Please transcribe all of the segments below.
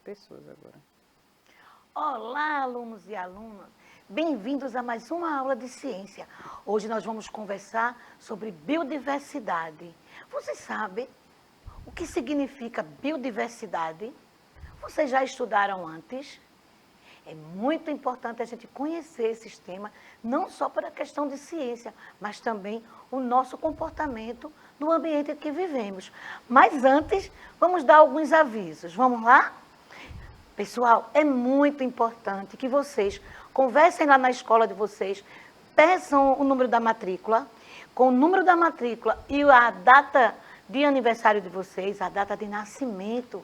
pessoas agora. Olá, alunos e alunas. Bem-vindos a mais uma aula de ciência. Hoje nós vamos conversar sobre biodiversidade. Você sabe o que significa biodiversidade? Vocês já estudaram antes? É muito importante a gente conhecer esses temas, não só para a questão de ciência, mas também o nosso comportamento no ambiente em que vivemos. Mas antes, vamos dar alguns avisos. Vamos lá? Pessoal, é muito importante que vocês conversem lá na escola de vocês, peçam o número da matrícula, com o número da matrícula e a data de aniversário de vocês, a data de nascimento,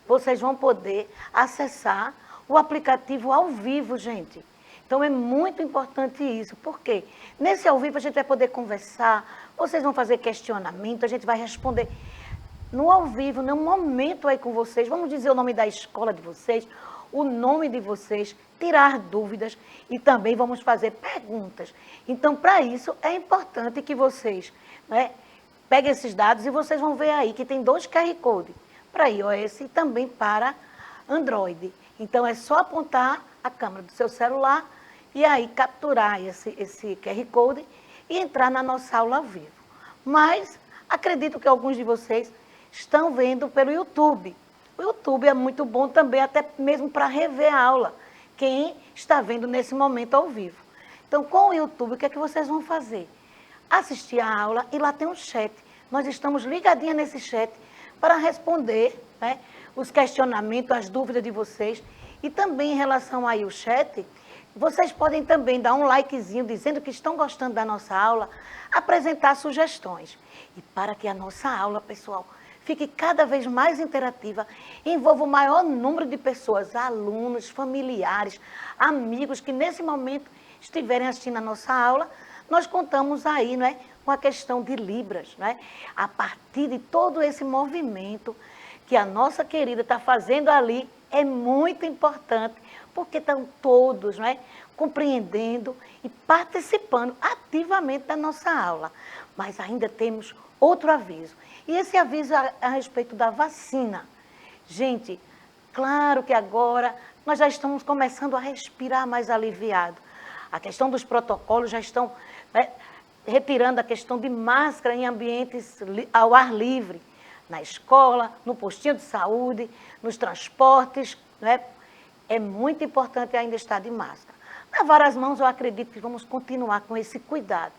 vocês vão poder acessar o aplicativo ao vivo, gente. Então é muito importante isso, porque nesse ao vivo a gente vai poder conversar, vocês vão fazer questionamento, a gente vai responder no ao vivo, no momento aí com vocês, vamos dizer o nome da escola de vocês, o nome de vocês, tirar dúvidas e também vamos fazer perguntas. Então, para isso, é importante que vocês, né, peguem esses dados e vocês vão ver aí que tem 2 QR Code, para iOS e também para Android. Então, é só apontar a câmera do seu celular e aí capturar esse QR Code e entrar na nossa aula ao vivo. Mas, acredito que alguns de vocês estão vendo pelo YouTube. O YouTube é muito bom também, até mesmo para rever a aula, quem está vendo nesse momento ao vivo. Então, com o YouTube, o que é que vocês vão fazer? Assistir a aula e lá tem um chat. Nós estamos ligadinhas nesse chat para responder, né, os questionamentos, as dúvidas de vocês. E também em relação aí ao chat, vocês podem também dar um likezinho dizendo que estão gostando da nossa aula, apresentar sugestões. E para que a nossa aula, pessoal, fique cada vez mais interativa, envolva o maior número de pessoas, alunos, familiares, amigos que nesse momento estiverem assistindo a nossa aula, nós contamos aí, não é, com a questão de Libras, não é? A partir de todo esse movimento que a nossa querida está fazendo ali, é muito importante, porque estão todos, não é, compreendendo e participando ativamente da nossa aula. Mas ainda temos outro aviso. E esse aviso a respeito da vacina. Gente, claro que agora nós já estamos começando a respirar mais aliviado. A questão dos protocolos já estão, né, retirando a questão de máscara em ambientes ao ar livre, na escola, no postinho de saúde, nos transportes, né? É muito importante ainda estar de máscara. Lavar as mãos, eu acredito que vamos continuar com esse cuidado.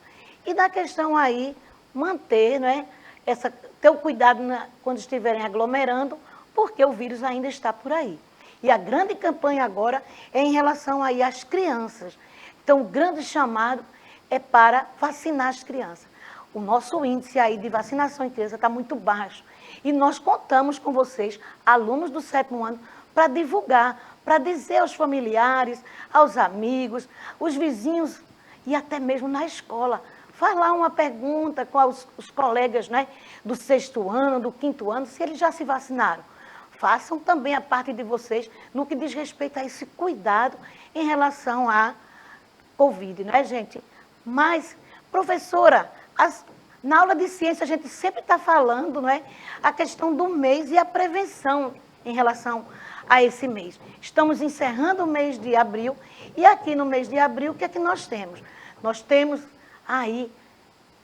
E da questão aí, manter, né, ter o cuidado quando estiverem aglomerando, porque o vírus ainda está por aí. E a grande campanha agora é em relação aí às crianças. Então, o grande chamado é para vacinar as crianças. O nosso índice aí de vacinação em criança está muito baixo. E nós contamos com vocês, alunos do 7º ano, para divulgar, para dizer aos familiares, aos amigos, os vizinhos e até mesmo na escola. Faz lá uma pergunta com os colegas, né, do 6º ano, do 5º ano, se eles já se vacinaram. Façam também a parte de vocês no que diz respeito a esse cuidado em relação à Covid, não é, gente? Mas, professora, na aula de ciência a gente sempre está falando, não é, a questão do mês e a prevenção em relação a esse mês. Estamos encerrando o mês de abril e aqui no mês de abril o que é que nós temos? Nós temos aí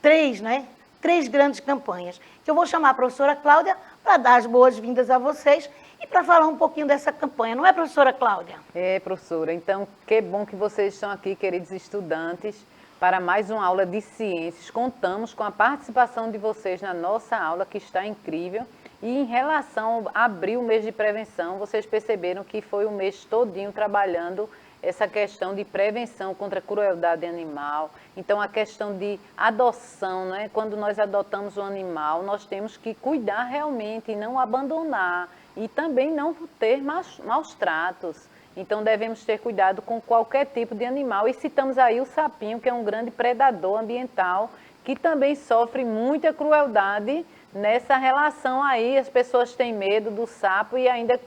3, né? 3 grandes campanhas, que eu vou chamar a professora Cláudia para dar as boas-vindas a vocês e para falar um pouquinho dessa campanha. Não é, professora Cláudia? É, professora. Então, que bom que vocês estão aqui, queridos estudantes, para mais uma aula de ciências. Contamos com a participação de vocês na nossa aula, que está incrível. E em relação a abril, o mês de prevenção, vocês perceberam que foi o mês todinho trabalhando essa questão de prevenção contra a crueldade animal. Então, a questão de adoção, né? Quando nós adotamos um animal, nós temos que cuidar realmente e não abandonar. E também não ter maus tratos. Então, devemos ter cuidado com qualquer tipo de animal. E citamos aí o sapinho, que é um grande predador ambiental, que também sofre muita crueldade nessa relação aí. As pessoas têm medo do sapo e ainda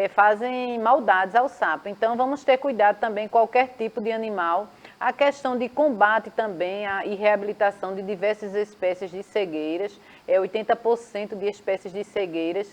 fazem maldades ao sapo. Então, vamos ter cuidado também com qualquer tipo de animal. A questão de combate também e reabilitação de diversas espécies de cegueiras. 80% de espécies de cegueiras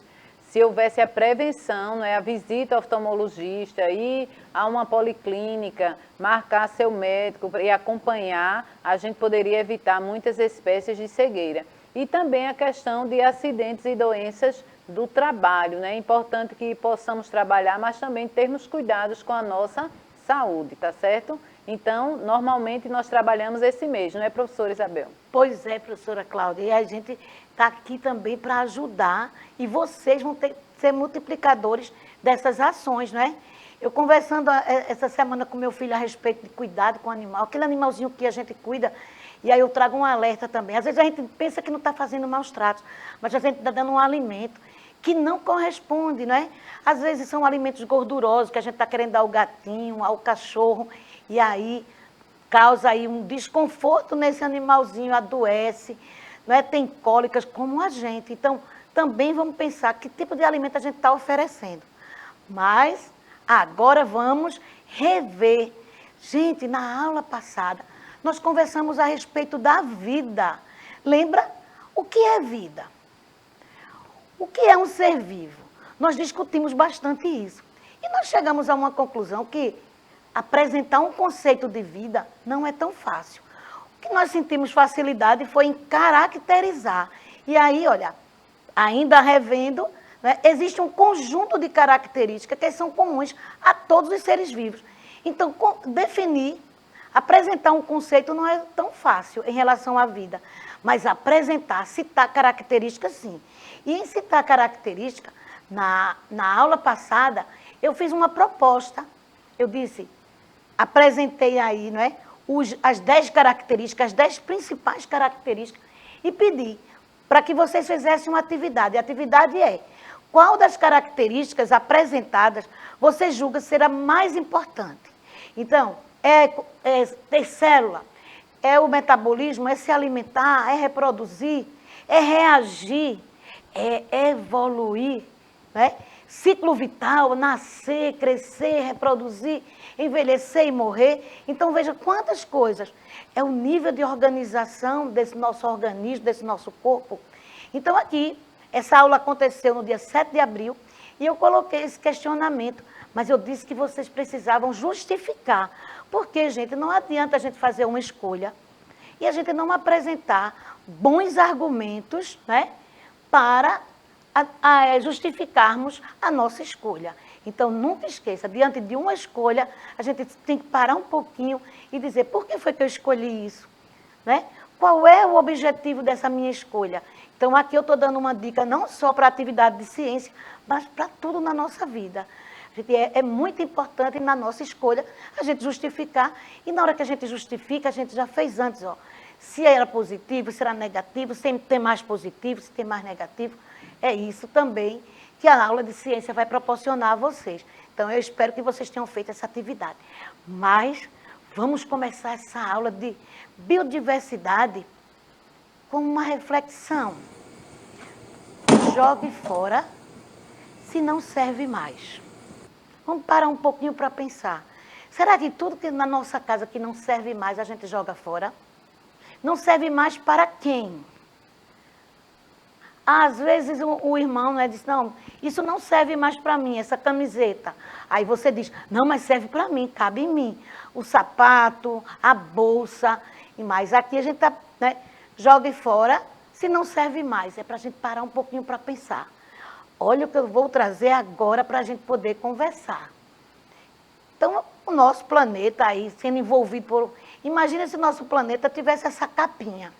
se houvesse a prevenção, né, a visita ao oftalmologista, ir a uma policlínica, marcar seu médico e acompanhar, a gente poderia evitar muitas espécies de cegueira. E também a questão de acidentes e doenças do trabalho, né? É importante que possamos trabalhar, mas também termos cuidados com a nossa saúde, tá certo? Então, normalmente nós trabalhamos esse mês, não é, professora Isabel? Pois é, professora Cláudia, e a gente está aqui também para ajudar e vocês vão ser multiplicadores dessas ações, não é? Eu conversando essa semana com meu filho a respeito de cuidado com o animal, aquele animalzinho que a gente cuida, e aí eu trago um alerta também. Às vezes a gente pensa que não está fazendo maus tratos, mas a gente está dando um alimento que não corresponde, não é? Às vezes são alimentos gordurosos que a gente está querendo dar ao gatinho, ao cachorro, e aí causa aí um desconforto nesse animalzinho, adoece, não é? Tem cólicas como a gente. Então, também vamos pensar que tipo de alimento a gente está oferecendo. Mas agora vamos rever. Gente, na aula passada, nós conversamos a respeito da vida. Lembra? O que é vida? O que é um ser vivo? Nós discutimos bastante isso. E nós chegamos a uma conclusão que apresentar um conceito de vida não é tão fácil. O que nós sentimos facilidade foi em caracterizar. E aí, olha, ainda revendo, né, existe um conjunto de características que são comuns a todos os seres vivos. Então, definir, apresentar um conceito não é tão fácil em relação à vida, mas apresentar, citar características, sim. E em citar características, na aula passada, eu fiz uma proposta. Eu disse, apresentei aí, não é, as 10 características, as 10 principais características, e pedi para que vocês fizessem uma atividade. A atividade é, qual das características apresentadas você julga ser a mais importante? Então, é ter célula, é o metabolismo, é se alimentar, é reproduzir, é reagir, é evoluir, né? Ciclo vital, nascer, crescer, reproduzir, envelhecer e morrer. Então, veja quantas coisas. É o nível de organização desse nosso organismo, desse nosso corpo. Então, aqui, essa aula aconteceu no dia 7 de abril e eu coloquei esse questionamento, mas eu disse que vocês precisavam justificar. Porque, gente, não adianta a gente fazer uma escolha e a gente não apresentar bons argumentos, né, para justificarmos a nossa escolha. Então, nunca esqueça, diante de uma escolha, a gente tem que parar um pouquinho e dizer, por que foi que eu escolhi isso? Né? Qual é o objetivo dessa minha escolha? Então, aqui eu estou dando uma dica não só para a atividade de ciência, mas para tudo na nossa vida. É muito importante na nossa escolha a gente justificar, e na hora que a gente justifica, a gente já fez antes, ó, se era positivo, se era negativo, se tem mais positivo, se tem mais negativo. É isso também que a aula de ciência vai proporcionar a vocês. Então, eu espero que vocês tenham feito essa atividade. Mas vamos começar essa aula de biodiversidade com uma reflexão. Jogue fora se não serve mais. Vamos parar um pouquinho para pensar. Será que tudo que na nossa casa que não serve mais a gente joga fora? Não serve mais para quem? Às vezes o irmão, né, diz, não, isso não serve mais para mim, essa camiseta. Aí você diz, não, mas serve para mim, cabe em mim. O sapato, a bolsa e mais. Aqui a gente tá, né, joga fora se não serve mais. É para a gente parar um pouquinho para pensar. Olha o que eu vou trazer agora para a gente poder conversar. Então, o nosso planeta aí sendo envolvido por... Imagina se o nosso planeta tivesse essa capinha.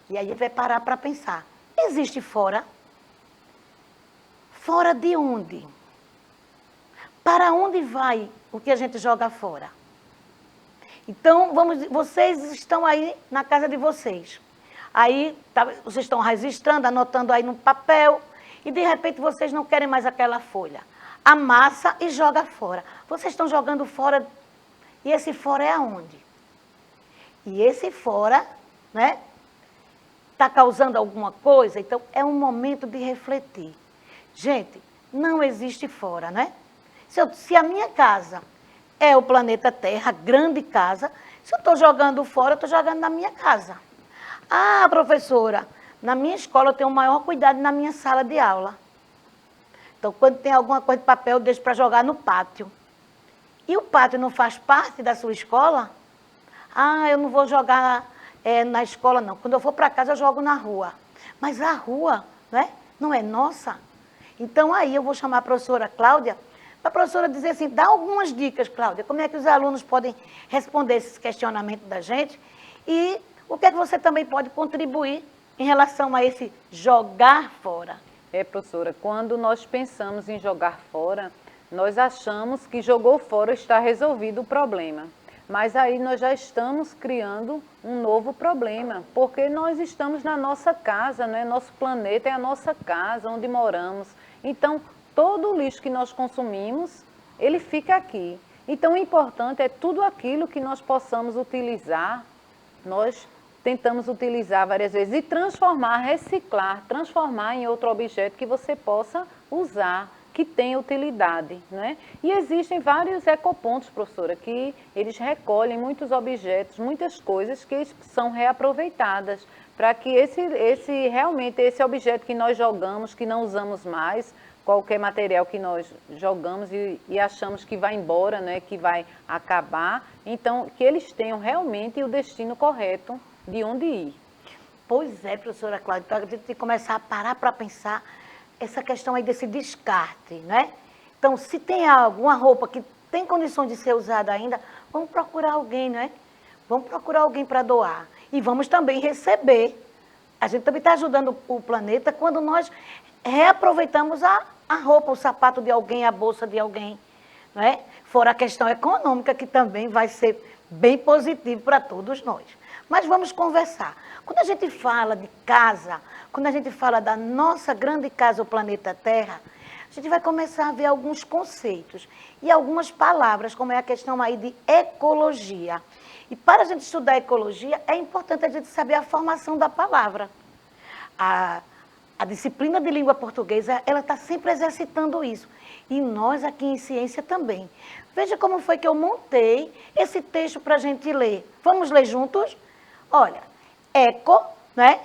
E aí a gente vai parar para pensar. Existe fora? Fora de onde? Para onde vai o que a gente joga fora? Então, vocês estão aí na casa de vocês. Aí, vocês estão registrando, anotando aí no papel, e de repente vocês não querem mais aquela folha. Amassa e joga fora. Vocês estão jogando fora, e esse fora é aonde? E esse fora, né, está causando alguma coisa? Então, é um momento de refletir. Gente, não existe fora, né? Se a minha casa é o planeta Terra, grande casa, se eu estou jogando fora, eu estou jogando na minha casa. Ah, professora, na minha escola eu tenho o maior cuidado na minha sala de aula. Então, quando tem alguma coisa de papel, eu deixo para jogar no pátio. E o pátio não faz parte da sua escola? Ah, eu não vou jogar na escola, não. Quando eu for para casa, eu jogo na rua. Mas a rua, né, não é nossa. Então, aí eu vou chamar a professora Cláudia, para a professora dizer assim, dá algumas dicas, Cláudia, como é que os alunos podem responder esses questionamentos da gente e o que é que você também pode contribuir em relação a esse jogar fora. Professora, quando nós pensamos em jogar fora, nós achamos que jogou fora está resolvido o problema. Mas aí nós já estamos criando um novo problema, porque nós estamos na nossa casa, né? Nosso planeta é a nossa casa, onde moramos. Então, todo o lixo que nós consumimos, ele fica aqui. Então, o importante é tudo aquilo que nós possamos utilizar, nós tentamos utilizar várias vezes e transformar, reciclar, transformar em outro objeto que você possa usar, que tenha utilidade, né? E existem vários ecopontos, professora, que eles recolhem muitos objetos, muitas coisas que são reaproveitadas, para que realmente esse objeto que nós jogamos, que não usamos mais, qualquer material que nós jogamos e achamos que vai embora, né, que vai acabar, então que eles tenham realmente o destino correto de onde ir. Pois é, professora Cláudia, então a gente tem que começar a parar para pensar essa questão aí desse descarte, né? Então, se tem alguma roupa que tem condições de ser usada ainda, vamos procurar alguém, né? Vamos procurar alguém para doar. E vamos também receber. A gente também está ajudando o planeta quando nós reaproveitamos a roupa, o sapato de alguém, a bolsa de alguém, não é? Fora a questão econômica, que também vai ser bem positivo para todos nós. Mas vamos conversar. Quando a gente fala de casa, quando a gente fala da nossa grande casa, o planeta Terra, a gente vai começar a ver alguns conceitos e algumas palavras, como é a questão aí de ecologia. E para a gente estudar ecologia, é importante a gente saber a formação da palavra. A disciplina de língua portuguesa, ela está sempre exercitando isso. E nós aqui em ciência também. Veja como foi que eu montei esse texto para a gente ler. Vamos ler juntos? Olha, eco, né?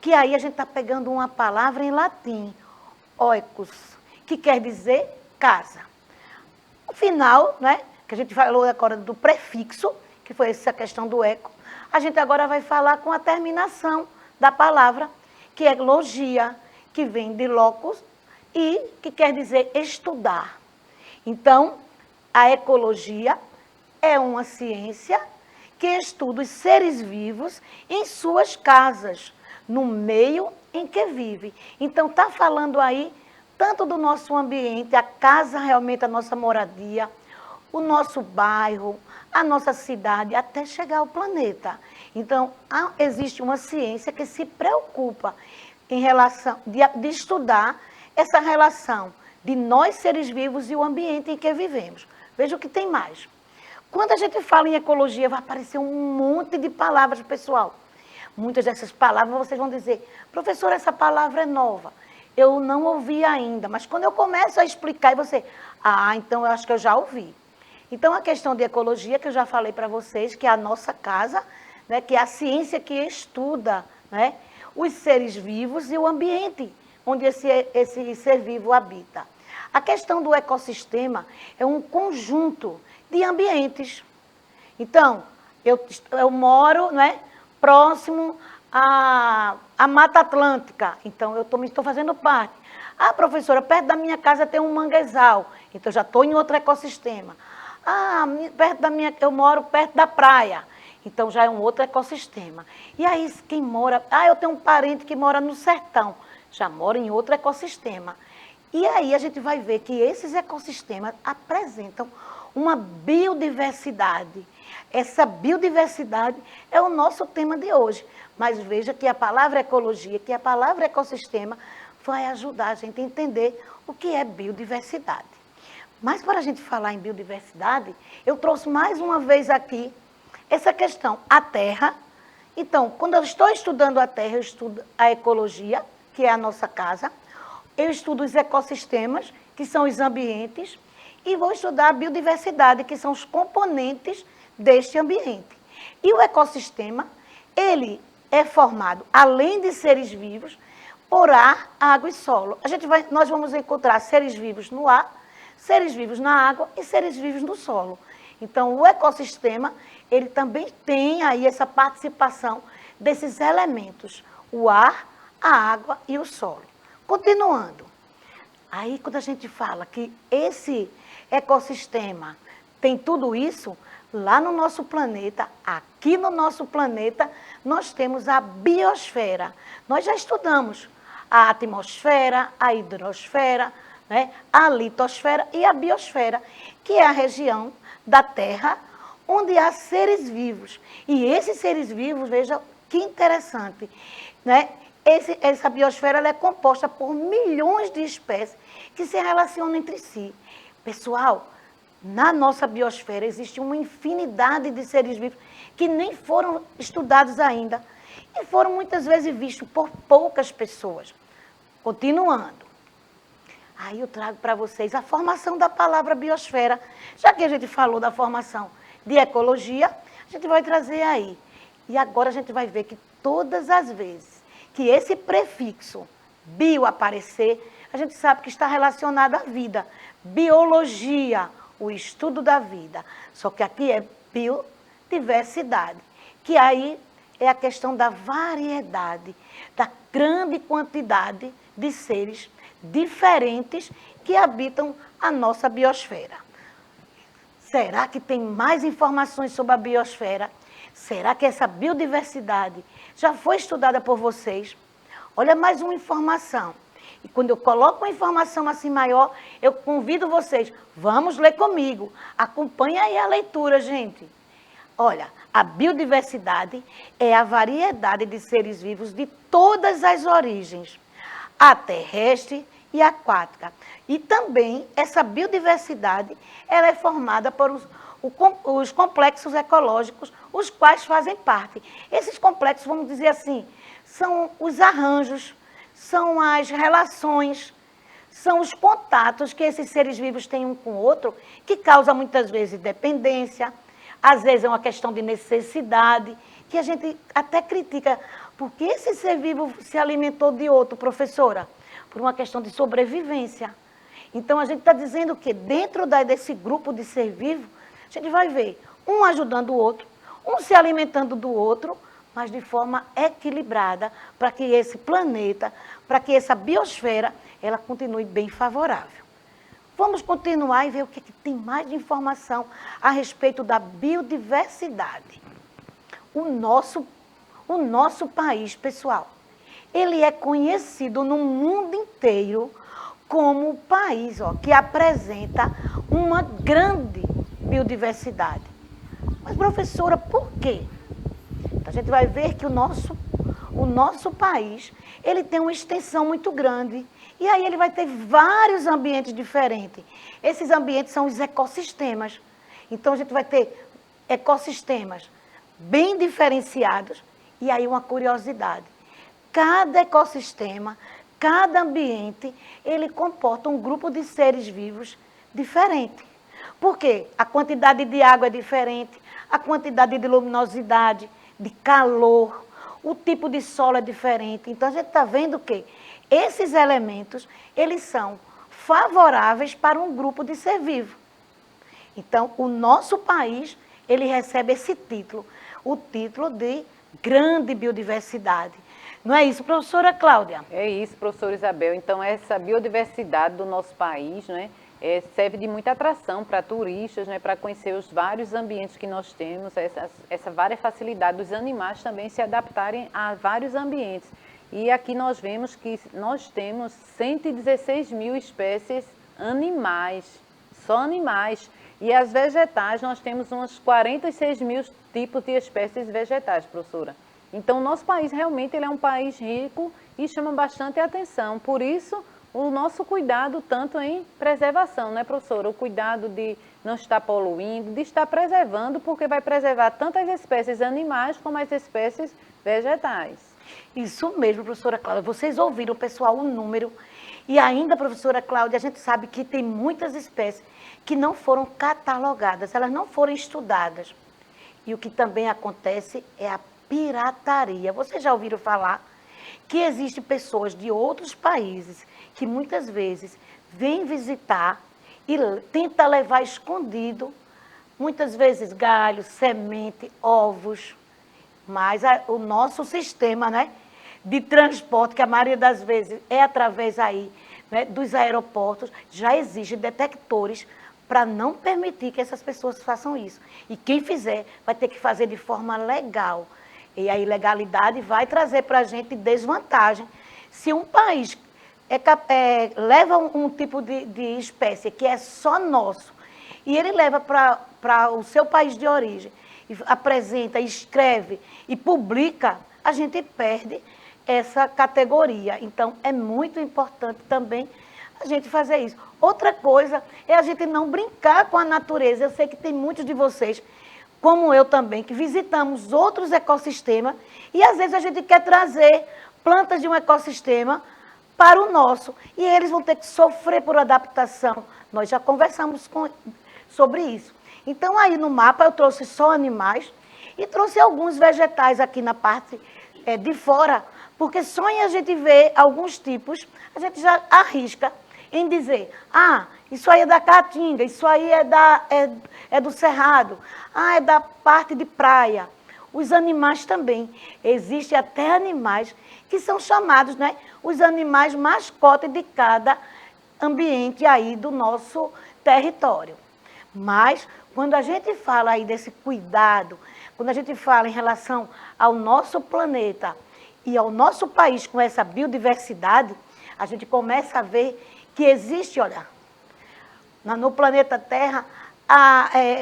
Que aí a gente está pegando uma palavra em latim, oikos, que quer dizer casa. No final, né? Que a gente falou agora do prefixo, que foi essa questão do eco, a gente agora vai falar com a terminação da palavra, que é logia, que vem de locus e que quer dizer estudar. Então, a ecologia é uma ciência que estuda os seres vivos em suas casas, no meio em que vive. Então, está falando aí tanto do nosso ambiente, a casa realmente a nossa moradia, o nosso bairro, a nossa cidade, até chegar ao planeta. Então, existe uma ciência que se preocupa em relação de estudar essa relação de nós, seres vivos, e o ambiente em que vivemos. Veja o que tem mais. Quando a gente fala em ecologia, vai aparecer um monte de palavras, pessoal. Muitas dessas palavras vocês vão dizer, professora, essa palavra é nova. Eu não ouvi ainda, mas quando eu começo a explicar, e você, então eu acho que eu já ouvi. Então, a questão de ecologia, que eu já falei para vocês, que é a nossa casa, né, que é a ciência que estuda, né, os seres vivos e o ambiente onde esse ser vivo habita. A questão do ecossistema é um conjunto de ambientes. Então, eu moro, né, próximo à Mata Atlântica, então eu estou fazendo parte. Professora, perto da minha casa tem um manguezal, então já estou em outro ecossistema. Eu moro perto da praia, então já é um outro ecossistema. E aí quem mora, eu tenho um parente que mora no sertão, já mora em outro ecossistema. E aí a gente vai ver que esses ecossistemas apresentam uma biodiversidade. Essa biodiversidade é o nosso tema de hoje. Mas veja que a palavra ecologia, que a palavra ecossistema, vai ajudar a gente a entender o que é biodiversidade. Mas para a gente falar em biodiversidade, eu trouxe mais uma vez aqui essa questão, a Terra. Então, quando eu estou estudando a Terra, eu estudo a ecologia, que é a nossa casa. Eu estudo os ecossistemas, que são os ambientes, e vou estudar a biodiversidade, que são os componentes deste ambiente. E o ecossistema, ele é formado, além de seres vivos, por ar, água e solo. Nós vamos encontrar seres vivos no ar, seres vivos na água e seres vivos no solo. Então, o ecossistema, ele também tem aí essa participação desses elementos, o ar, a água e o solo. Continuando, aí quando a gente fala que esse ecossistema tem tudo isso, lá no nosso planeta, aqui no nosso planeta, nós temos a biosfera. Nós já estudamos a atmosfera, a hidrosfera, né, a litosfera e a biosfera, que é a região da Terra onde há seres vivos. E esses seres vivos, veja que interessante, né? Essa biosfera ela é composta por milhões de espécies que se relacionam entre si. Pessoal, na nossa biosfera existe uma infinidade de seres vivos que nem foram estudados ainda e foram muitas vezes vistos por poucas pessoas. Continuando. Aí eu trago para vocês a formação da palavra biosfera. Já que a gente falou da formação de ecologia, a gente vai trazer aí. E agora a gente vai ver que todas as vezes que esse prefixo bio aparecer, a gente sabe que está relacionado à vida. Biologia, o estudo da vida. Só que aqui é biodiversidade, que aí é a questão da variedade, da grande quantidade de seres diferentes que habitam a nossa biosfera. Será que tem mais informações sobre a biosfera? Será que essa biodiversidade já foi estudada por vocês? Olha mais uma informação. E quando eu coloco uma informação assim maior, eu convido vocês, vamos ler comigo. Acompanhe aí a leitura, gente. Olha, a biodiversidade é a variedade de seres vivos de todas as origens, a terrestre e aquática. E também essa biodiversidade ela é formada por os complexos ecológicos, os quais fazem parte. Esses complexos, vamos dizer assim, são os arranjos, são as relações, são os contatos que esses seres vivos têm um com o outro, que causa muitas vezes dependência, às vezes é uma questão de necessidade, que a gente até critica. Por que esse ser vivo se alimentou de outro, professora? Por uma questão de sobrevivência. Então, a gente está dizendo que dentro desse grupo de ser vivo, a gente vai ver um ajudando o outro, um se alimentando do outro, mas de forma equilibrada, para que esse planeta, para que essa biosfera, ela continue bem favorável. Vamos continuar e ver o que tem mais de informação a respeito da biodiversidade. O nosso país, pessoal, ele é conhecido no mundo inteiro como o país que apresenta uma grande biodiversidade. Mas, professora, por quê? A gente vai ver que o nosso país, ele tem uma extensão muito grande. E aí ele vai ter vários ambientes diferentes. Esses ambientes são os ecossistemas. Então, a gente vai ter ecossistemas bem diferenciados. E aí uma curiosidade. Cada ecossistema, cada ambiente, ele comporta um grupo de seres vivos diferente. Por quê? A quantidade de água é diferente, a quantidade de luminosidade, de calor, o tipo de solo é diferente. Então, a gente está vendo que esses elementos, eles são favoráveis para um grupo de ser vivo. Então, o nosso país, ele recebe esse título, o título de grande biodiversidade. Não é isso, professora Cláudia? É isso, professora Isabel. Então, essa biodiversidade do nosso país, né, serve de muita atração para turistas, né, para conhecer os vários ambientes que nós temos, essa vária facilidade dos animais também se adaptarem a vários ambientes. E aqui nós vemos que nós temos 116 mil espécies animais, só animais. E as vegetais, nós temos uns 46 mil tipos de espécies vegetais, professora. Então, o nosso país realmente ele é um país rico e chama bastante atenção. Por isso, o nosso cuidado tanto em preservação, né, professora? O cuidado de não estar poluindo, de estar preservando, porque vai preservar tanto as espécies animais como as espécies vegetais. Isso mesmo, professora Cláudia. Vocês ouviram, pessoal, o número. E ainda, professora Cláudia, a gente sabe que tem muitas espécies que não foram catalogadas, elas não foram estudadas. E o que também acontece é a pirataria. Vocês já ouviram falar que existem pessoas de outros países que muitas vezes vêm visitar e tenta levar escondido, muitas vezes galho, semente, ovos, mas o nosso sistema, né, de transporte, que a maioria das vezes é através aí, né, dos aeroportos, já exige detectores para não permitir que essas pessoas façam isso. E quem fizer vai ter que fazer de forma legal. E a ilegalidade vai trazer para a gente desvantagem. Se um país leva um tipo de espécie que é só nosso, e ele leva para o seu país de origem, e apresenta, escreve e publica, a gente perde essa categoria. Então, é muito importante também a gente fazer isso. Outra coisa é a gente não brincar com a natureza. Eu sei que tem muitos de vocês, como eu também, que visitamos outros ecossistemas e às vezes a gente quer trazer plantas de um ecossistema para o nosso. E eles vão ter que sofrer por adaptação. Nós já conversamos sobre isso. Então, aí no mapa eu trouxe só animais e trouxe alguns vegetais aqui na parte de fora, porque só em a gente ver alguns tipos, a gente já arrisca em dizer, isso aí é da Caatinga, isso aí é do Cerrado, é da parte de praia. Os animais também. Existem até animais que são chamados, né, os animais mascote de cada ambiente aí do nosso território. Mas, quando a gente fala aí desse cuidado, quando a gente fala em relação ao nosso planeta e ao nosso país com essa biodiversidade, a gente começa a ver que existe, olha, no planeta Terra,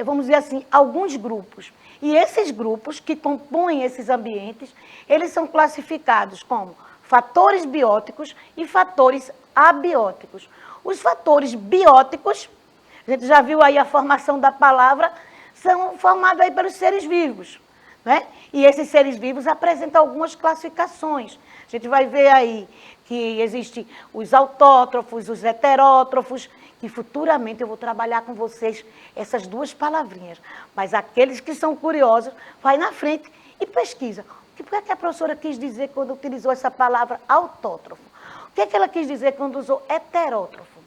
vamos dizer assim, alguns grupos. E esses grupos que compõem esses ambientes, eles são classificados como fatores bióticos e fatores abióticos. Os fatores bióticos, a gente já viu aí a formação da palavra, são formados aí pelos seres vivos, né? E esses seres vivos apresentam algumas classificações. A gente vai ver aí que existem os autótrofos, os heterótrofos, que futuramente eu vou trabalhar com vocês essas duas palavrinhas. Mas aqueles que são curiosos, vai na frente e pesquisa. O que é que a professora quis dizer quando utilizou essa palavra autótrofo? O que é que ela quis dizer quando usou heterótrofo?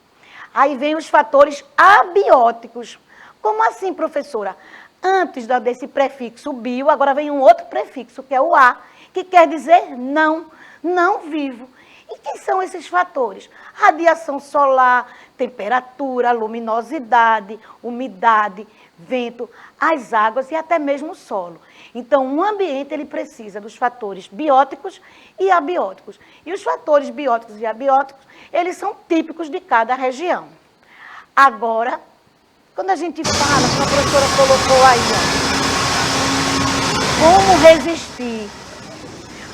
Aí vem os fatores abióticos. Como assim, professora? Antes desse prefixo bio, agora vem um outro prefixo, que é o a, que quer dizer não, não vivo. E quem são esses fatores? Radiação solar, temperatura, luminosidade, umidade, vento, as águas e até mesmo o solo. Então, um ambiente ele precisa dos fatores bióticos e abióticos. E os fatores bióticos e abióticos, eles são típicos de cada região. Agora, quando a gente fala, como a professora colocou aí,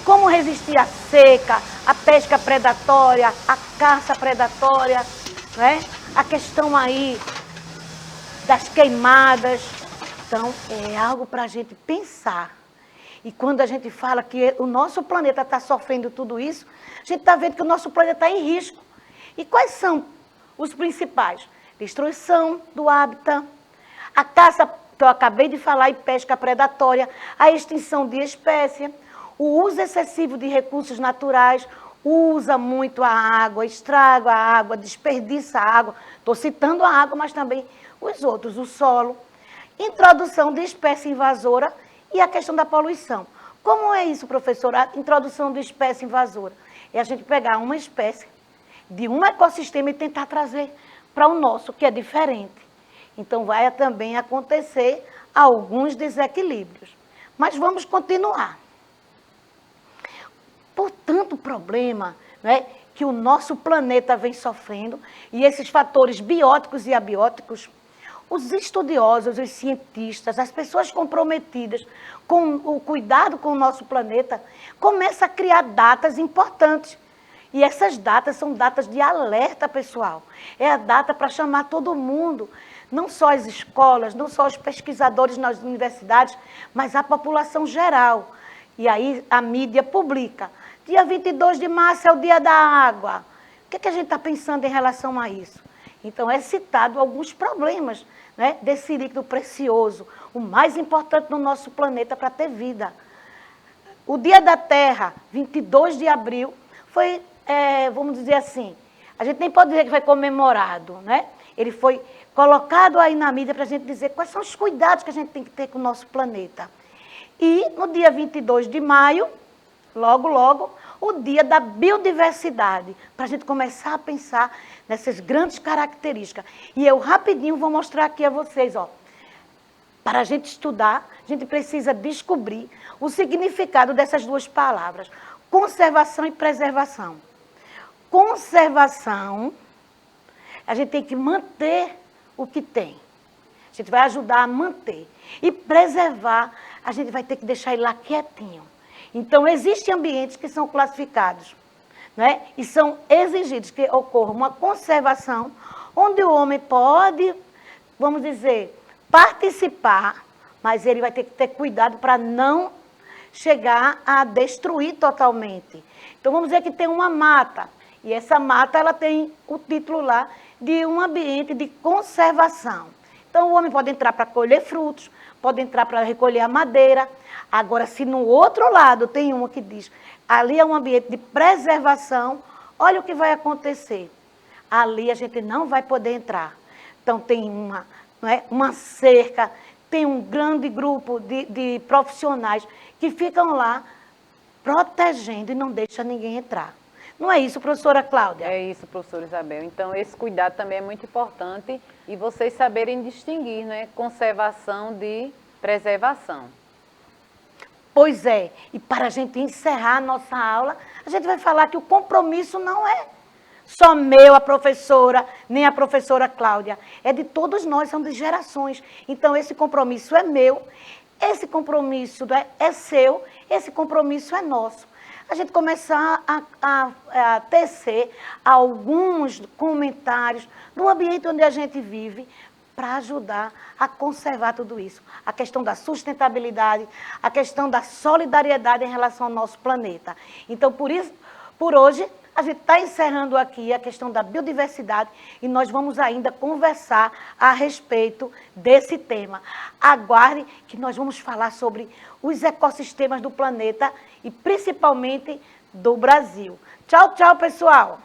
como resistir à seca, à pesca predatória, à caça predatória, né? A questão aí das queimadas. Então, é algo para a gente pensar. E quando a gente fala que o nosso planeta está sofrendo tudo isso, a gente está vendo que o nosso planeta está em risco. E quais são os principais? Destruição do hábitat, a caça, que eu acabei de falar, e pesca predatória, a extinção de espécies, o uso excessivo de recursos naturais, usa muito a água, estraga a água, desperdiça a água. Estou citando a água, mas também os outros, o solo. Introdução de espécie invasora e a questão da poluição. Como é isso, professora? A introdução de espécie invasora. É a gente pegar uma espécie de um ecossistema e tentar trazer para o nosso, que é diferente. Então, vai também acontecer alguns desequilíbrios. Mas vamos continuar. Por tanto problema, né, que o nosso planeta vem sofrendo, e esses fatores bióticos e abióticos, os estudiosos, os cientistas, as pessoas comprometidas com o cuidado com o nosso planeta, começam a criar datas importantes. E essas datas são datas de alerta, pessoal. É a data para chamar todo mundo, não só as escolas, não só os pesquisadores nas universidades, mas a população geral. E aí a mídia publica. Dia 22 de março é o dia da água. O que a gente está pensando em relação a isso? Então, é citado alguns problemas, né, desse líquido precioso, o mais importante no nosso planeta para ter vida. O Dia da Terra, 22 de abril, foi, vamos dizer assim, a gente nem pode dizer que foi comemorado, né? Ele foi colocado aí na mídia para a gente dizer quais são os cuidados que a gente tem que ter com o nosso planeta. E no dia 22 de maio, logo, logo, o Dia da Biodiversidade, para a gente começar a pensar nessas grandes características. E eu rapidinho vou mostrar aqui a vocês, ó. Para a gente estudar, a gente precisa descobrir o significado dessas duas palavras, conservação e preservação. Conservação, a gente tem que manter o que tem. A gente vai ajudar a manter. E preservar, a gente vai ter que deixar ele lá quietinho. Então, existem ambientes que são classificados, né? E são exigidos que ocorra uma conservação, onde o homem pode, vamos dizer, participar, mas ele vai ter que ter cuidado para não chegar a destruir totalmente. Então, vamos dizer que tem uma mata, e essa mata ela tem o título lá de um ambiente de conservação. Então, o homem pode entrar para colher frutos, pode entrar para recolher a madeira. Agora, se no outro lado tem uma que diz, ali é um ambiente de preservação, olha o que vai acontecer. Ali a gente não vai poder entrar. Então, tem uma cerca, tem um grande grupo de profissionais que ficam lá protegendo e não deixam ninguém entrar. Não é isso, professora Cláudia? É isso, professora Isabel. Então, esse cuidado também é muito importante e vocês saberem distinguir, né? Conservação de preservação. Pois é. E para a gente encerrar a nossa aula, a gente vai falar que o compromisso não é só meu, a professora, nem a professora Cláudia. É de todos nós, são de gerações. Então, esse compromisso é meu, esse compromisso é seu, esse compromisso é nosso. A gente começar a tecer alguns comentários no ambiente onde a gente vive para ajudar a conservar tudo isso. A questão da sustentabilidade, a questão da solidariedade em relação ao nosso planeta. Então, por hoje, a gente está encerrando aqui a questão da biodiversidade e nós vamos ainda conversar a respeito desse tema. Aguarde que nós vamos falar sobre os ecossistemas do planeta e principalmente do Brasil. Tchau, tchau, pessoal!